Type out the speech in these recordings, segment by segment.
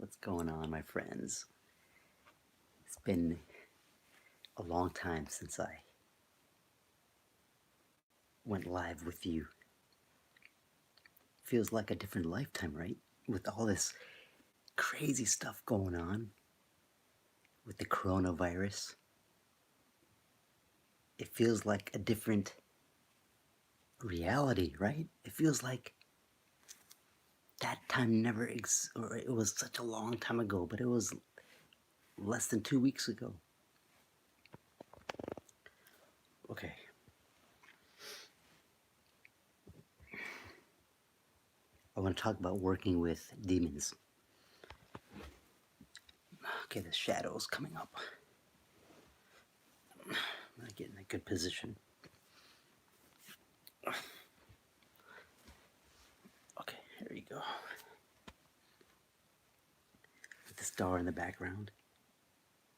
What's going on, my friends? It's been a long time since I went live with you. Feels like a different lifetime, right? With all this crazy stuff going on with the coronavirus, it feels like a different reality, right? It feels like that time or it was such a long time ago, but it was less than 2 weeks ago. Okay. I want to talk about working with demons. Okay, the shadow's coming up. I'm gonna get in a good position. Okay, here you go. With the star in the background.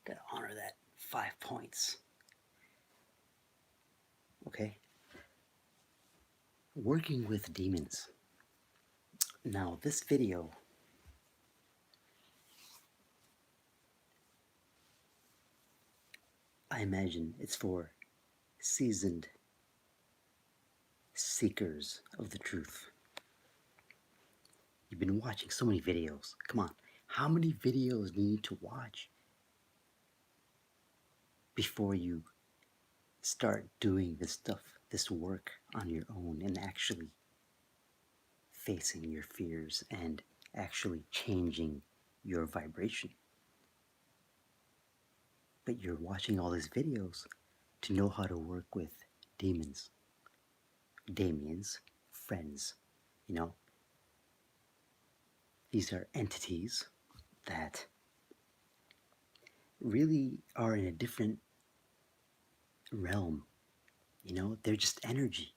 Gotta honor that 5 points. Okay? Working with demons. Now, this video I imagine it's for seasoned seekers of the truth. You've been watching so many videos. Come on, how many videos do you need to watch before you start doing this stuff, this work on your own and actually facing your fears and actually changing your vibration? But you're watching all these videos to know how to work with demons, Damien's friends, you know. These are entities that really are in a different realm, you know. They're just energy.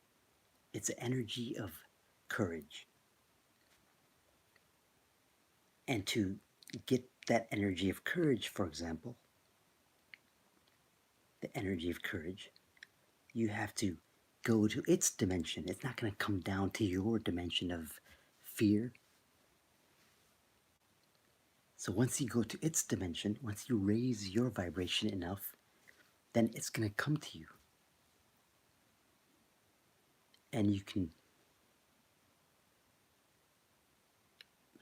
It's an energy of courage. And to get that energy of courage, for example, the energy of courage, you have to go to its dimension. It's not going to come down to your dimension of fear. So once you go to its dimension, once you raise your vibration enough, then it's going to come to you. And you can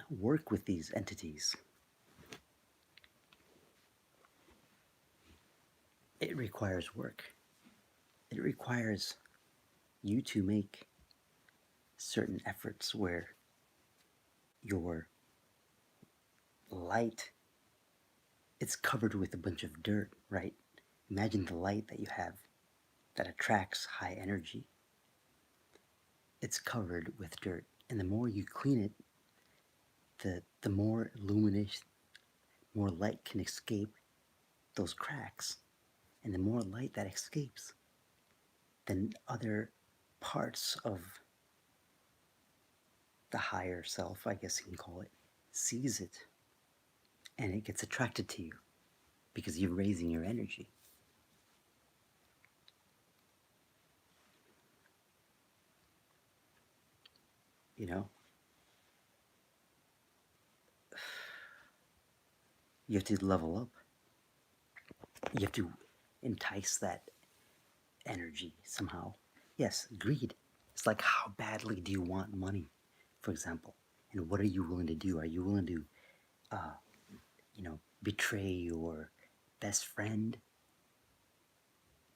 work with these entities. It requires work. It requires you to make certain efforts where your light, it's covered with a bunch of dirt, right? Imagine the light that you have that attracts high energy. It's covered with dirt, and the more you clean it, the more luminous, more light can escape those cracks. And the more light that escapes, then other parts of the higher self, I guess you can call it, sees it. And it gets attracted to you because you're raising your energy. You know? You have to level up. You have to entice that energy somehow. Yes, greed. It's like, how badly do you want money, for example? And what are you willing to do? Are you willing to, betray your best friend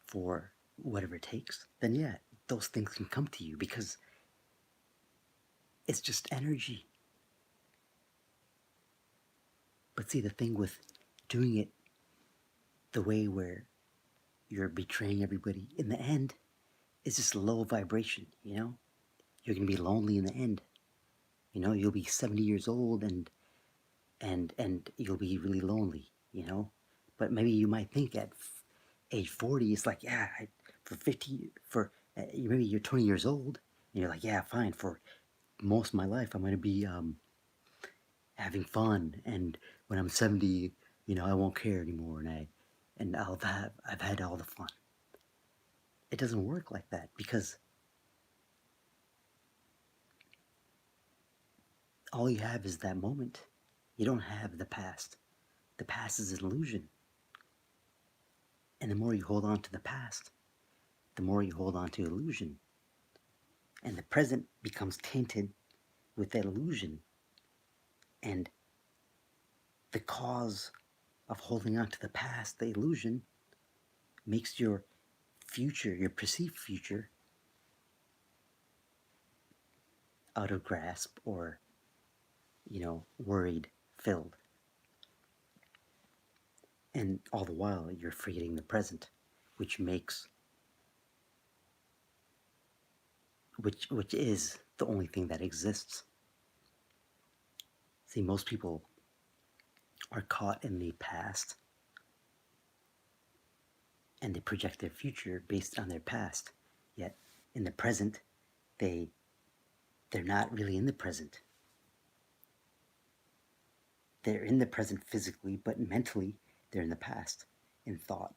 for whatever it takes? Then yeah, those things can come to you because it's just energy. But see, the thing with doing it the way where you're betraying everybody, in the end, it's just low vibration, you know? You're gonna be lonely in the end. You know, you'll be 70 years old and you'll be really lonely, you know? But maybe you might think at age 40, it's like, yeah, maybe you're 20 years old, and you're like, yeah, fine, for most of my life, I'm gonna be having fun, and when I'm 70, I won't care anymore, and I've had all the fun. It doesn't work like that, because all you have is that moment, You don't have the past. The past is an illusion. And the more you hold on to the past, the more you hold on to illusion. And the present becomes tainted with that illusion. And the cause of holding on to the past, the illusion, makes your future, your perceived future, out of grasp or, worried filled. And all the while, you're forgetting the present, which makes, which is the only thing that exists. See, most people are caught in the past and they project their future based on their past. Yet in the present, they're not really in the present. They're in the present physically, but mentally they're in the past in thought.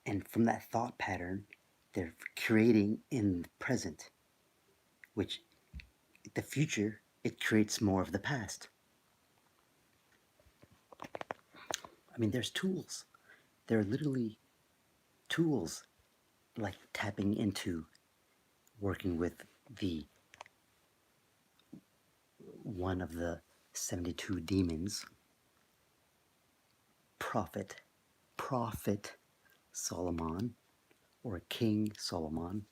And from that thought pattern, they're creating in the present, which the future, it creates more of the past. I mean, there's tools. There are literally tools like tapping into working with the one of the 72 demons, prophet Solomon, or King Solomon,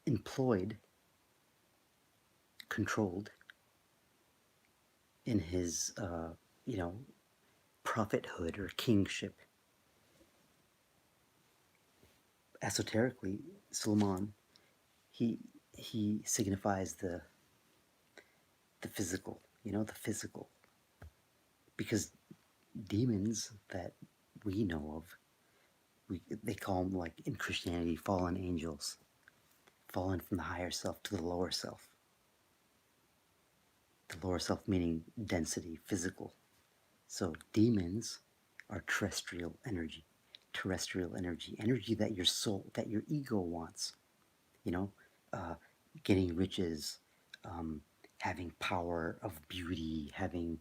employed, controlled in his, prophethood or kingship. Esoterically, Solomon, he signifies the physical, the physical. Because demons that we know of, they call them, like in Christianity, fallen angels, fallen from the higher self to the lower self. The lower self meaning density, physical. So demons are terrestrial energy, energy that your soul, that your ego wants. Getting riches, having power of beauty, having,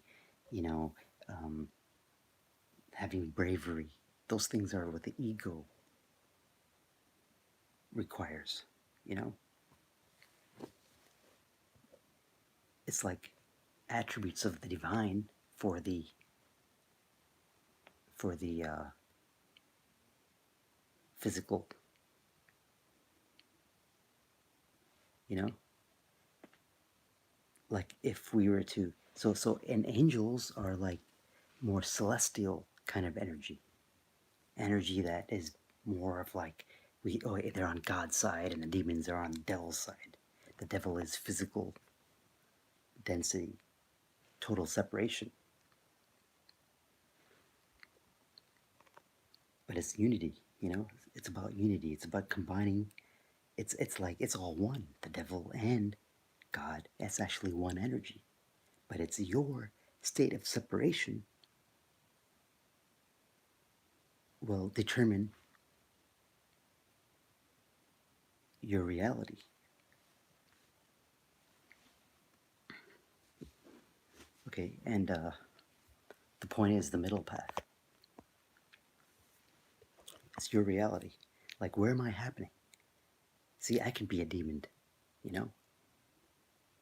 having bravery. Those things are what the ego requires. It's like attributes of the divine for the physical. Like if we were to, and angels are like more celestial kind of energy that is more of like, they're on God's side and the demons are on the devil's side. The devil is physical density, total separation. But it's unity, it's about unity. It's about combining. It's like it's all one. The devil and God, it's actually one energy. But it's your state of separation will determine your reality. Okay, and the point is the middle path. It's your reality. Like, where am I happening? See, I can be a demon,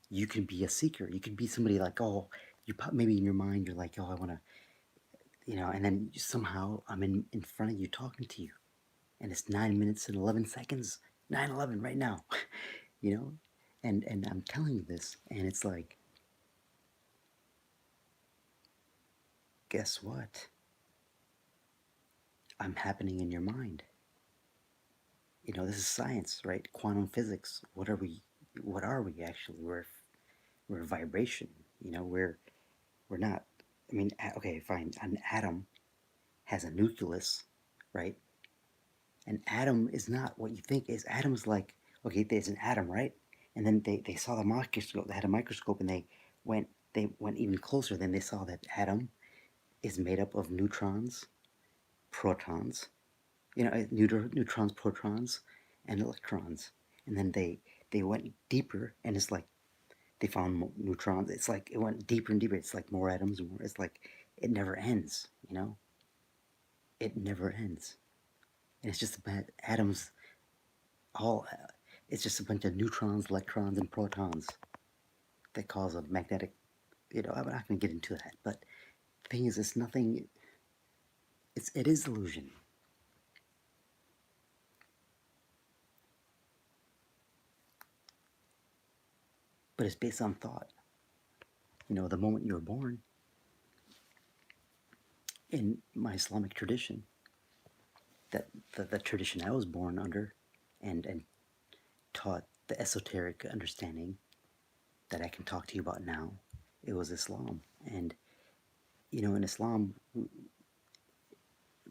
You can be a seeker. You can be somebody like, oh, maybe in your mind you're like, oh, I want to, and then somehow I'm in front of you talking to you, and it's 9 minutes and 11 seconds, 9/11 right now, and I'm telling you this, and it's like, guess what? I'm happening in your mind. This is science, right? Quantum physics. What are we? What are we actually? We're vibration. We're not. I mean, okay, fine. An atom has a nucleus, right? An atom is not what you think is. Atom's like, okay, there's an atom, right? And then they saw the microscope. They had a microscope, and they went even closer. Then they saw that atom is made up of neutrons, protons, neutrons, protons, and electrons. And then they went deeper, and it's like They found neutrons. It's like it went deeper and deeper. It's like more atoms, more. It's like it never ends. You know, it never ends, and it's just about atoms. All it's just a bunch of neutrons, electrons, and protons that cause a magnetic. You know, I'm not going to get into that, but the thing is, it's nothing. It is illusion. But it's based on thought. You know, the moment you were born, in my Islamic tradition, that the tradition I was born under, and taught the esoteric understanding that I can talk to you about now, it was Islam. And you know, in Islam,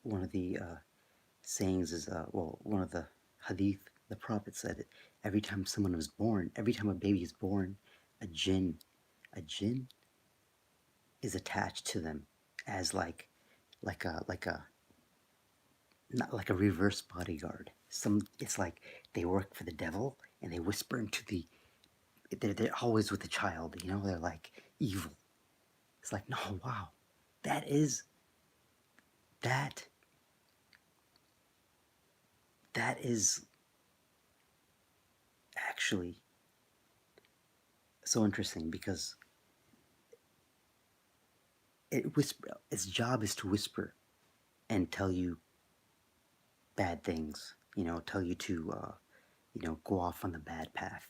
one of the sayings is, well, one of the hadith, the Prophet said, every time someone was born, every time a baby is born, a jinn is attached to them as like a not like a reverse bodyguard. It's like they work for the devil and they whisper into the. They're always with the child. You know, they're like evil. It's like, no, wow, that is that that is actually so interesting because its job is to whisper and tell you bad things. You know, tell you to go off on the bad path.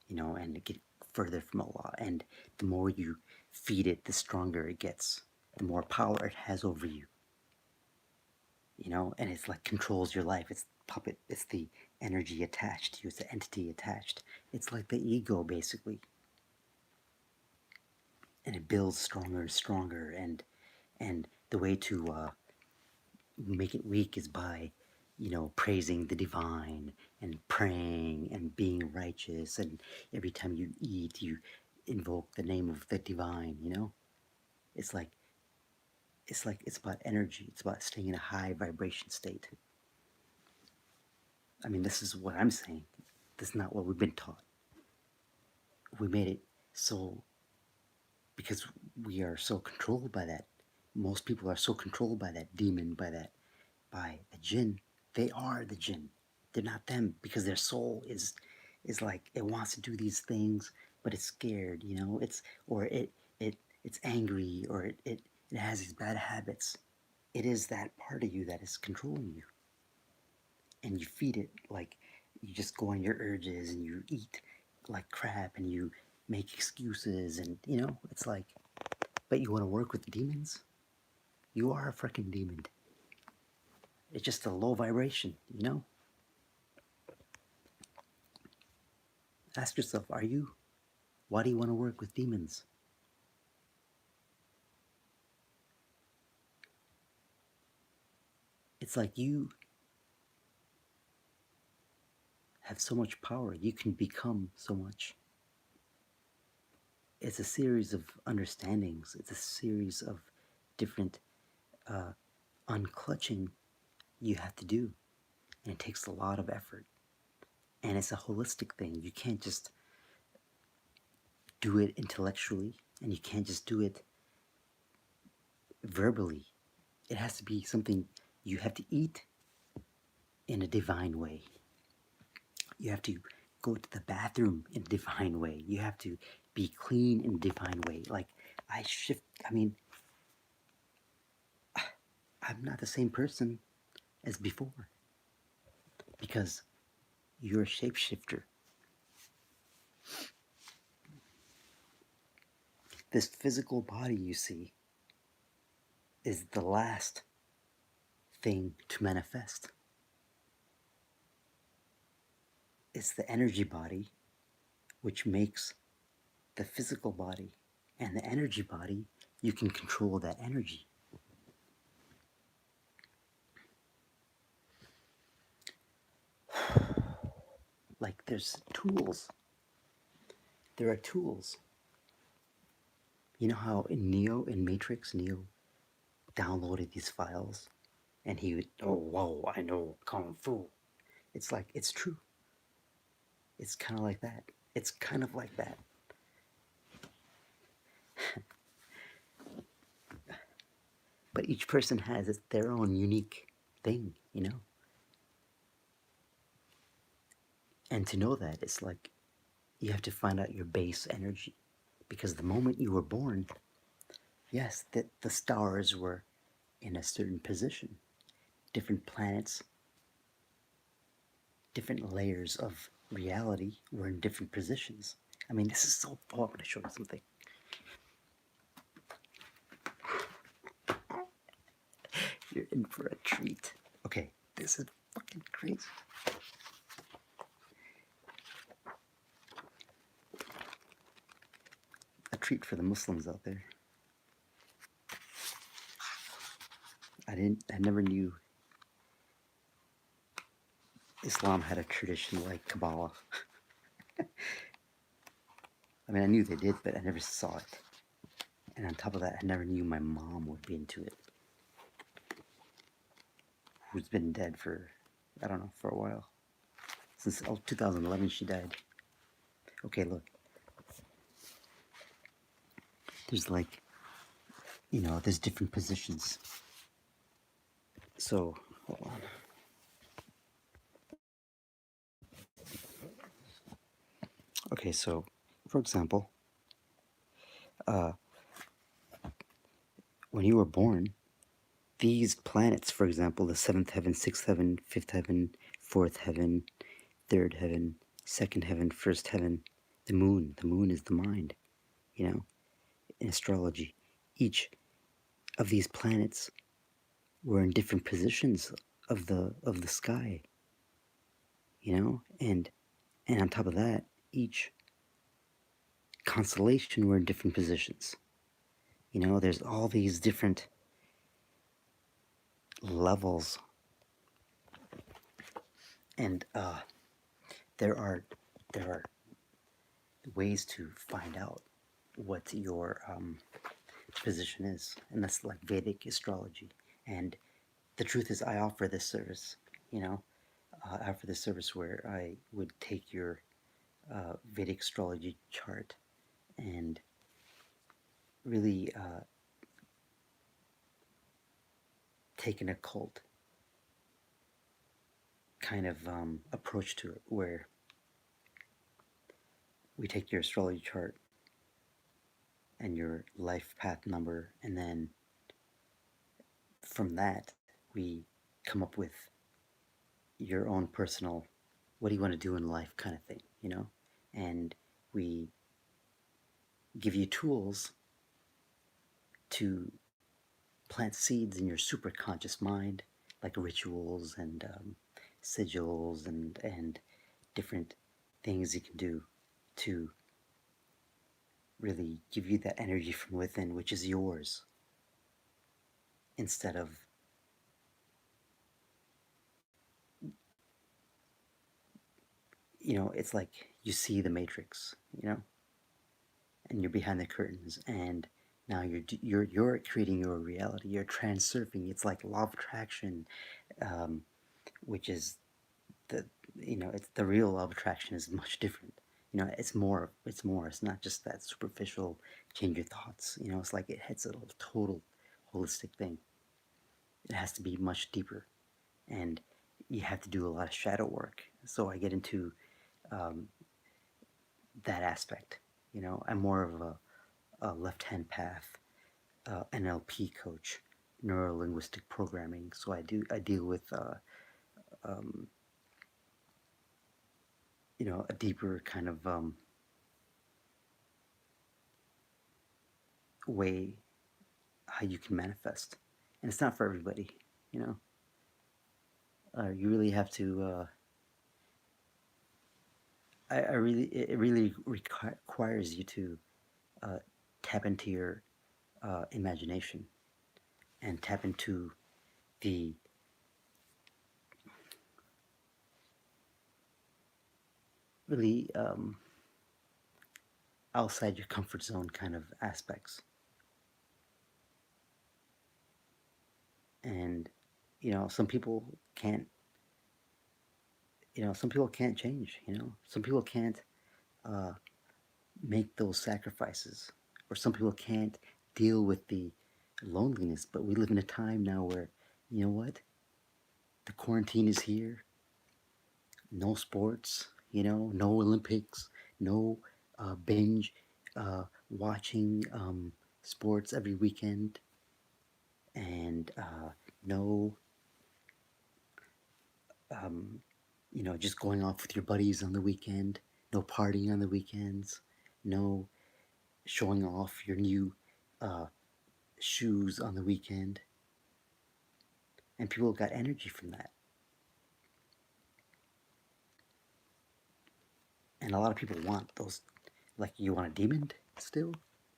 You know, and get further from Allah. And the more you feed it, the stronger it gets. The more power it has over you. You know, and it's like controls your life. It's puppet. It's the energy attached to you. It's the entity attached. It's like the ego, basically. And it builds stronger and stronger. And the way to make it weak is by, praising the divine and praying and being righteous. And every time you eat, you invoke the name of the divine. You know, it's like it's about energy. It's about staying in a high vibration state. I mean, this is what I'm saying. This is not what we've been taught. We made it so because we are so controlled by that. Most people are so controlled by that demon, by a jinn. They are the jinn. They're not them because their soul is like it wants to do these things, but it's scared. You know, it's angry, or it has these bad habits. It is that part of you that is controlling you, and you feed it like you just go on your urges and you eat like crap and you make excuses, and it's like, but you want to work with demons? You are a freaking demon. It's just a low vibration, you know? Ask yourself, are you? Why do you want to work with demons? It's like you have so much power. You can become so much. It's a series of understandings. It's a series of different unclutching you have to do. And it takes a lot of effort. And it's a holistic thing. You can't just do it intellectually, and you can't just do it verbally. It has to be something you have to eat in a divine way. You have to go to the bathroom in a divine way. You have to be clean in a divine way. Like, I mean, I'm not the same person as before because you're a shapeshifter. This physical body you see is the last thing to manifest. It's the energy body which makes the physical body, and the energy body, you can control that energy. Like there's tools. There are tools. You know how in Matrix, Neo downloaded these files and he would, oh, whoa, I know Kung Fu. It's true. It's kind of like that. It's kind of like that. but each person has their own unique thing, you know? And to know that, it's like you have to find out your base energy. Because the moment you were born, yes, the stars were in a certain position. Different planets, different layers of reality were in different positions. I mean, this is so. Oh, I'm going to show you something. You're in for a treat. Okay, this is fucking crazy. A treat for the Muslims out there. I never knew Islam had a tradition like Kabbalah. I mean, I knew they did, but I never saw it. And on top of that, I never knew my mom would be into it. Who's been dead for, I don't know, for a while. Since 2011 she died. Okay, look. There's like, you know, there's different positions. So, hold on. Okay, so, for example, when you were born, these planets, for example, the seventh heaven, sixth heaven, fifth heaven, fourth heaven, third heaven, second heaven, first heaven, the moon is the mind, you know, in astrology. Each of these planets were in different positions of the sky, you know, and on top of that, each constellation were in different positions. You know, there's all these different levels, and there are ways to find out what your position is, and that's like Vedic astrology. And the truth is, I offer this service. You know, I offer this service where I would take your Vedic astrology chart and really take an occult kind of approach to it, where we take your astrology chart and your life path number, and then from that we come up with your own personal, what do you want to do in life kind of thing, you know? And we give you tools to plant seeds in your superconscious mind, like rituals and sigils and different things you can do to really give you that energy from within, which is yours, instead of, you know, it's like you see the Matrix, you know, and you're behind the curtains, and now you're creating your reality. You're transurfing. It's like law of attraction, um, which is the, you know, it's the real law of attraction is much different. You know, it's more. It's more. It's not just that superficial change your thoughts. You know, it's like it's a total holistic thing. It has to be much deeper, and you have to do a lot of shadow work. So I get into um, that aspect. You know, I'm more of a left-hand path NLP coach, neuro linguistic programming. So I deal with um, you know, a deeper kind of way how you can manifest, and it's not for everybody. You know, you really have to. I really, it really requires you to uh, tap into your imagination and tap into the really outside your comfort zone kind of aspects. And you know, some people can't. You know, some people can't change. You know, some people can't uh, make those sacrifices, or some people can't deal with the loneliness. But we live in a time now where, you know what? The quarantine is here. No sports, no Olympics, no binge watching sports every weekend, and no, um, just going off with your buddies on the weekend, no partying on the weekends, no showing off your new uh, shoes on the weekend. And people got energy from that. And a lot of people want those. Like, you want a demon still?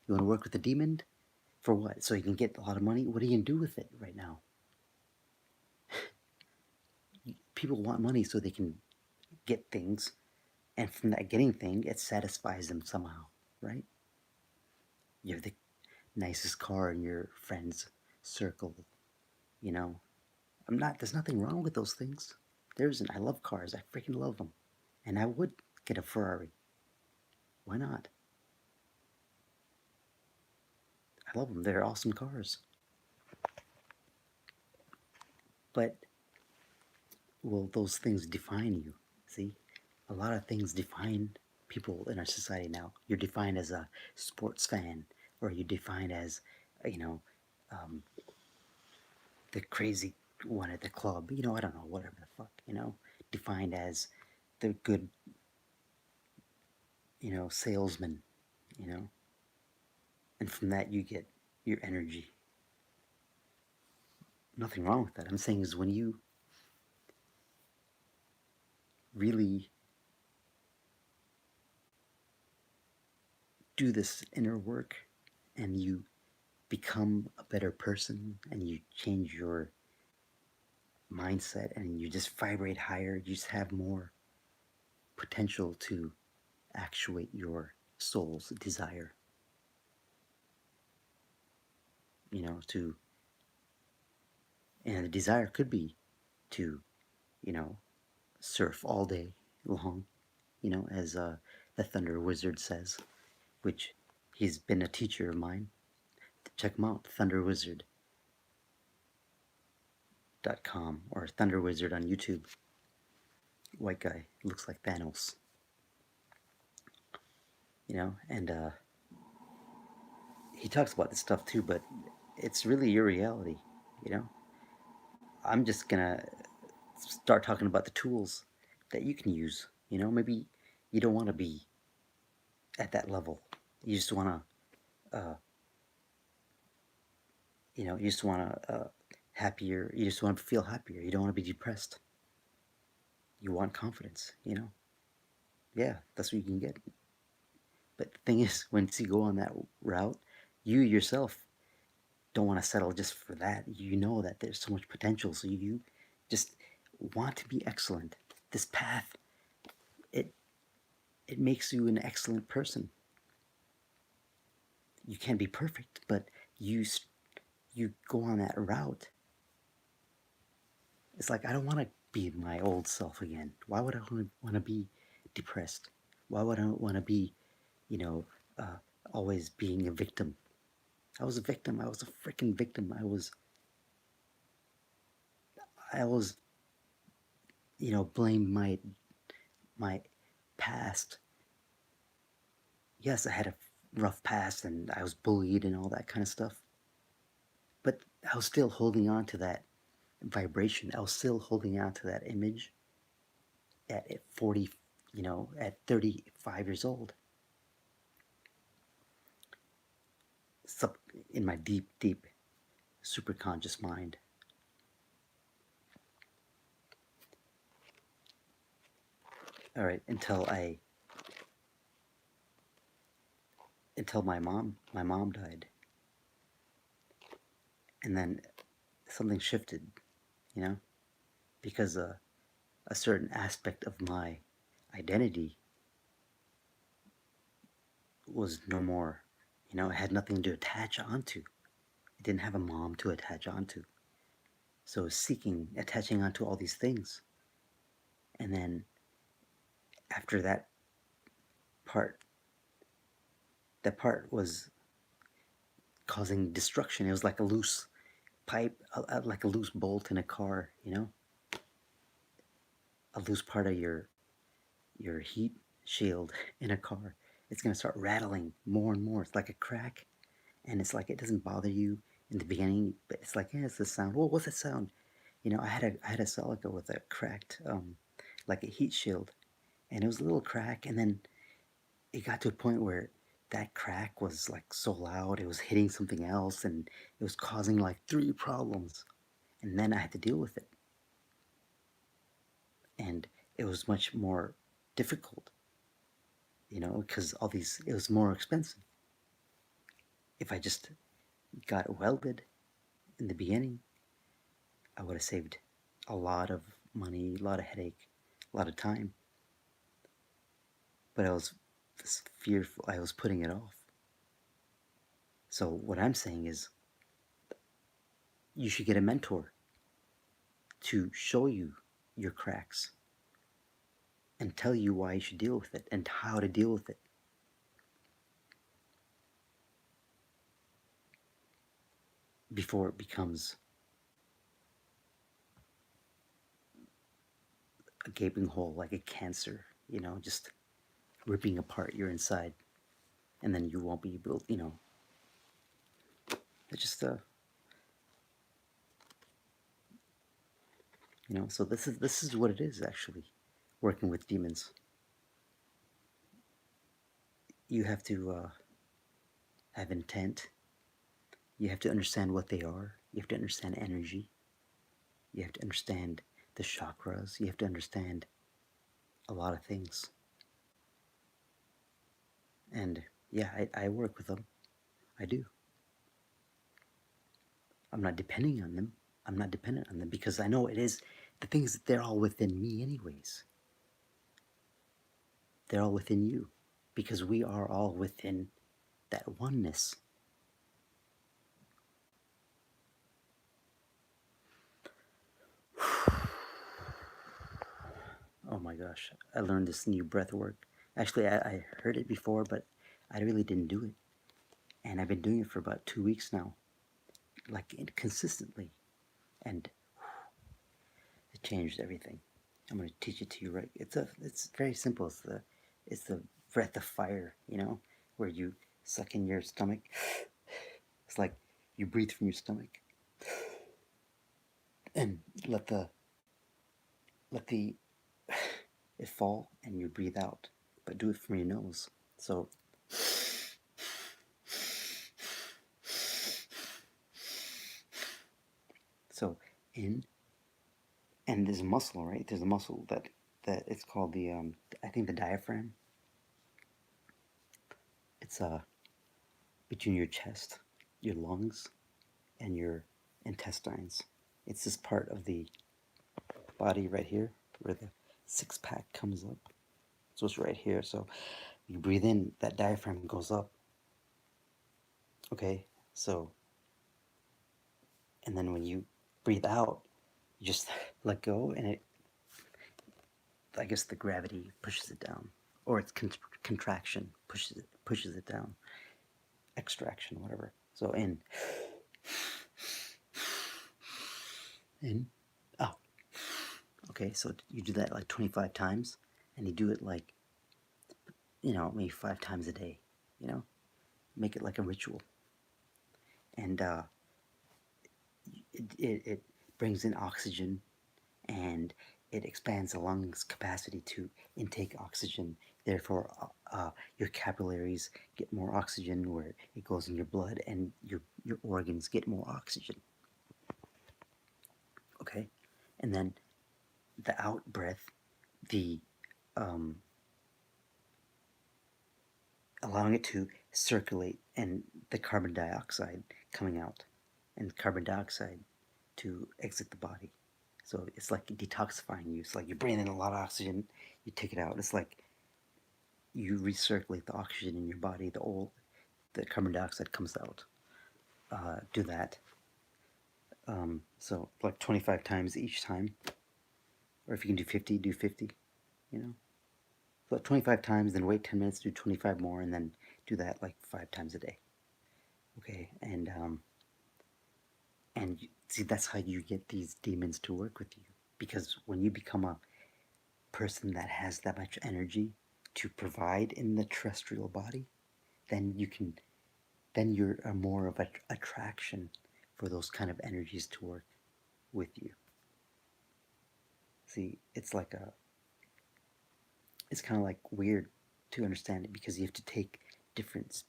You want to work with a demon? For what? So you can get a lot of money? What are you going to do with it right now? People want money so they can get things. And from that getting thing, it satisfies them somehow, right? You have the nicest car in your friend's circle, you know. There's nothing wrong with those things. There isn't. I love cars. I freaking love them. And I would get a Ferrari. Why not? I love them. They're awesome cars. But will those things define you? See, a lot of things define people in our society now. You're defined as a sports fan, or you're defined as, you know, um, the crazy one at the club. I don't know, whatever the fuck. Defined as the good, salesman. You know, and from that you get your energy. Nothing wrong with that. I'm saying is when you really do this inner work and you become a better person and you change your mindset and you just vibrate higher, you just have more potential to actuate your soul's desire, to, and the desire could be to, you know, surf all day long, as the Thunder Wizard says, which he's been a teacher of mine. Check him out, thunderwizard.com or Thunder Wizard on YouTube. White guy, looks like Thanos, and he talks about this stuff too, but it's really your reality, you know. I'm just gonna start talking about the tools that you can use. Maybe you don't want to be at that level. You just want to, you just want to happier. You just want to feel happier. You don't want to be depressed. You want confidence. Yeah, that's what you can get. But the thing is, once you go on that route, you yourself don't want to settle just for that. You know that there's so much potential, so you just want to be excellent. This path, it it makes you an excellent person. You can't be perfect, but you go on that route. It's like, I don't want to be my old self again. Why would I want to be depressed? Why would I want to be, you know, uh, always being a victim? I was a victim. I was a freaking victim. I was, blamed my past. Yes, I had a rough past and I was bullied and all that kind of stuff. But I was still holding on to that vibration. I was still holding on to that image at 40, at 35 years old. Sub, in my deep, deep superconscious mind. All right, until my mom died, and then something shifted, you know, because a certain aspect of my identity was no more. It had nothing to attach onto. It didn't have a mom to attach onto. So it was attaching onto all these things. And then after part, that part was causing destruction. It was like a loose pipe, like a loose bolt in a car, you know, a loose part of your heat shield in a car. It's gonna start rattling more and more. It's like a crack, and it's like it doesn't bother you in the beginning, but it's like, yeah, it's the sound. Well, what's the sound? You know, I had a Celica with a cracked, like a heat shield, and it was a little crack, and then it got to a point where that crack was like so loud, it was hitting something else, and it was causing like three problems, and then I had to deal with it, and it was much more difficult, you know, because all these, it was more expensive. If I just got welded in the beginning, I would have saved a lot of money, a lot of headache, a lot of time. But I was fearful, I was putting it off. So what I'm saying is, you should get a mentor to show you your cracks and tell you why you should deal with it and how to deal with it. Before it becomes a gaping hole, like a cancer, you know, just ripping apart your inside, and then you won't be able, you know, it's just you know. So this is what it is actually, working with demons. You have to have intent. You have to understand what they are. You have to understand energy. You have to understand the chakras. You have to understand a lot of things. And yeah, I work with them. I do. I'm not depending on them. I'm not dependent on them because I know it is the things that they're all within me, anyways. They're all within you because we are all within that oneness. Oh my gosh, I learned this new breath work. Actually, I heard it before, but I really didn't do it. And I've been doing it for about 2 weeks now, like consistently. And it changed everything. I'm gonna teach it to you right. It's very simple. It's the breath of fire, you know, where you suck in your stomach. It's like you breathe from your stomach and let the it fall and you breathe out, but do it from your nose. So in, and there's a muscle, right? There's a muscle that it's called the I think the diaphragm. It's between your chest, your lungs, and your intestines. It's this part of the body right here where the six pack comes up. So it's right here. So you breathe in, that diaphragm goes up. Okay, so, and then when you breathe out, you just let go, and it, I guess the gravity pushes it down, or it's contraction pushes it down, extraction, whatever. So in, oh, okay. So you do that like 25 times, and you do it like, you know, maybe 5 times a day. You know, make it like a ritual, and it brings in oxygen, and it expands the lungs' capacity to intake oxygen. Therefore, your capillaries get more oxygen where it goes in your blood, and your organs get more oxygen. Okay, and then the out breath, the allowing it to circulate, and the carbon dioxide coming out, and carbon dioxide to exit the body. So it's like detoxifying you. It's like you breathe in a lot of oxygen, you take it out. It's like you recirculate the oxygen in your body. The carbon dioxide comes out. Do that. So like 25 times each time, or if you can do 50, do 50. You know, so 25 times, then wait 10 minutes, do 25 more, and then do that like 5 times a day. Okay, and see, that's how you get these demons to work with you, because when you become a person that has that much energy to provide in the terrestrial body, then you're a more of an attraction for those kind of energies to work with you. See, it's kind of like weird to understand it, because you have to take different,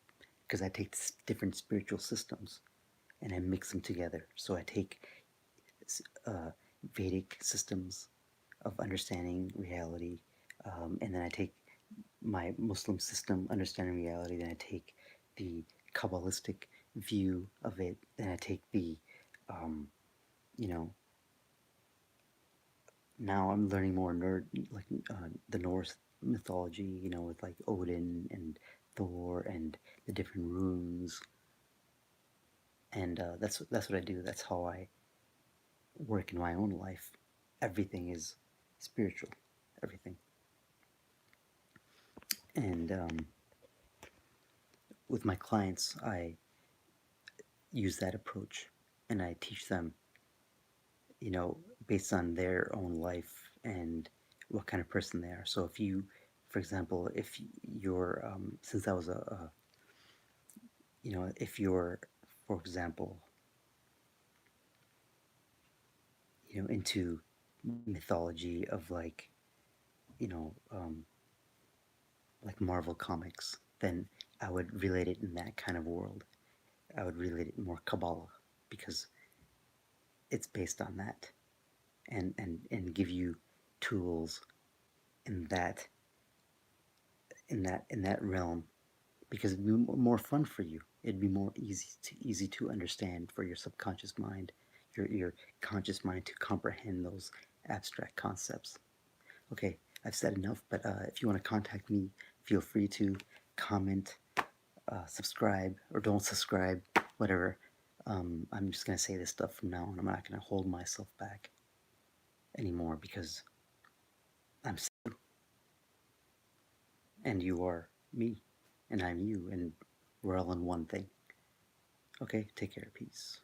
because I take different spiritual systems and I mix them together. So I take uh, Vedic systems of understanding reality, and then I take my Muslim system understanding reality. Then I take the Kabbalistic view of it. Then I take the, um, you know, now I'm learning more like the Norse mythology. You know, with like Odin and Thor and the different runes, and that's what I do. That's how I work in my own life. Everything is spiritual. Everything. And with my clients, I use that approach, and I teach them, based on their own life and what kind of person they are. So if you, for example, if you're, since I was if you're, for example, into mythology of you know, um, like Marvel comics, then I would relate it in that kind of world. I would relate it more Kabbalah, because it's based on that, and give you tools in that realm, because it'd be more fun for you. It'd be more easy to understand for your subconscious mind, your conscious mind to comprehend those abstract concepts. Okay, I've said enough, but if you want to contact me, feel free to comment, subscribe, or don't subscribe, whatever. I'm just gonna say this stuff from now on. I'm not gonna hold myself back anymore, because I'm you, and you are me, and I'm you, and we're all in one thing. Okay, take care, peace.